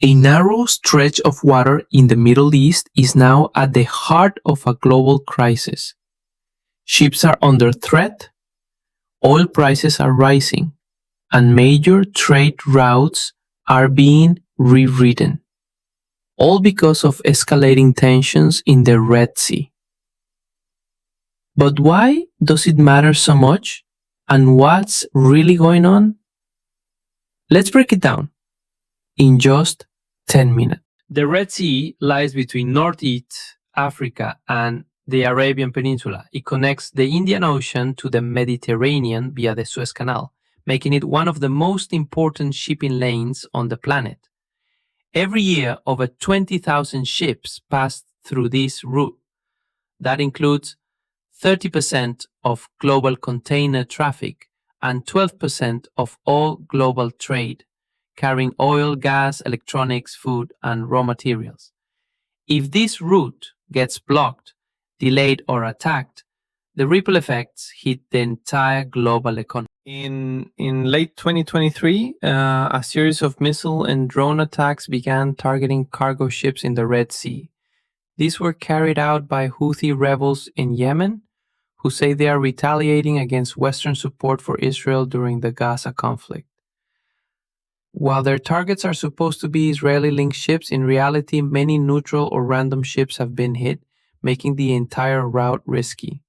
A narrow stretch of water in the Middle East is now at the heart of a global crisis. Ships are under threat, oil prices are rising, and major trade routes are being rewritten, all because of escalating tensions in the Red Sea. But why does it matter so much? And what's really going on? Let's break it down in just 10 minutes. The Red Sea lies between Northeast Africa and the Arabian Peninsula. It connects the Indian Ocean to the Mediterranean via the Suez Canal, making it one of the most important shipping lanes on the planet. Every year, over 20,000 ships pass through this route. That includes 30% of global container traffic and 12% of all global trade, carrying oil, gas, electronics, food, and raw materials. If this route gets blocked, delayed, or attacked, the ripple effects hit the entire global economy. In late 2023, a series of missile and drone attacks began targeting cargo ships in the Red Sea. These were carried out by Houthi rebels in Yemen, who say they are retaliating against Western support for Israel during the Gaza conflict. While their targets are supposed to be Israeli-linked ships, in reality, many neutral or random ships have been hit, making the entire route risky.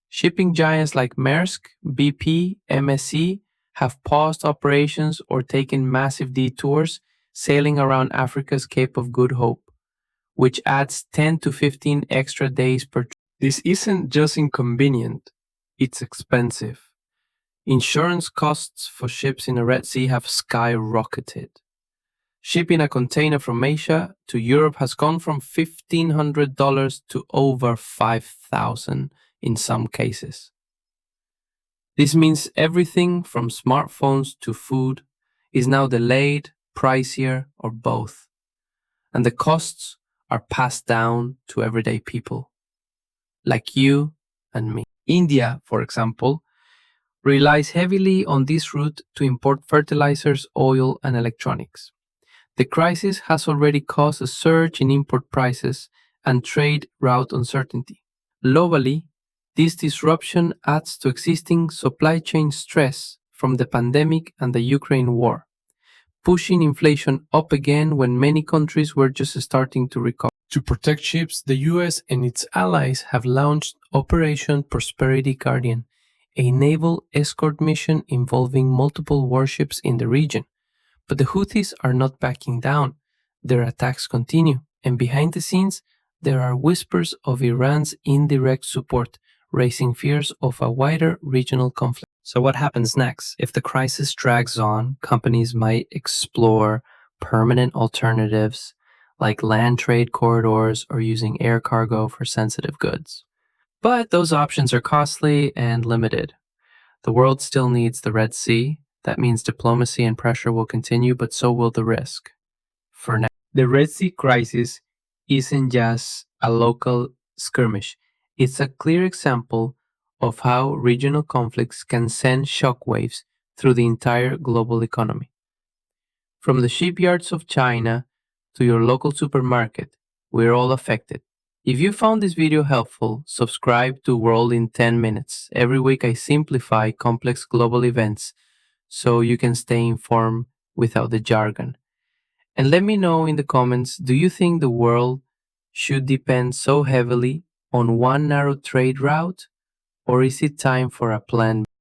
Shipping giants like Maersk, BP, MSC have paused operations or taken massive detours, sailing around Africa's Cape of Good Hope, which adds 10 to 15 extra days per trip. This isn't just inconvenient, it's expensive. Insurance costs for ships in the Red Sea have skyrocketed. Shipping a container from Asia to Europe has gone from $1,500 to over $5,000 in some cases. This means everything from smartphones to food is now delayed, pricier, or both. And the costs are passed down to everyday people, like you and me. India, for example, relies heavily on this route to import fertilizers, oil, and electronics. The crisis has already caused a surge in import prices and trade route uncertainty. Globally, this disruption adds to existing supply chain stress from the pandemic and the Ukraine war, pushing inflation up again when many countries were just starting to recover. To protect ships, the US and its allies have launched Operation Prosperity Guardian, a naval escort mission involving multiple warships in the region. But the Houthis are not backing down. Their attacks continue, and behind the scenes, there are whispers of Iran's indirect support, raising fears of a wider regional conflict. So what happens next? If the crisis drags on, companies might explore permanent alternatives like land trade corridors or using air cargo for sensitive goods. But those options are costly and limited. The world still needs the Red Sea. That means diplomacy and pressure will continue, but so will the risk. For now, the Red Sea crisis isn't just a local skirmish. It's a clear example of how regional conflicts can send shockwaves through the entire global economy. From the shipyards of China to your local supermarket, we're all affected. If you found this video helpful, subscribe to World in 10 Minutes. Every week I simplify complex global events so you can stay informed without the jargon. And let me know in the comments, do you think the world should depend so heavily on one narrow trade route? Or is it time for a plan B?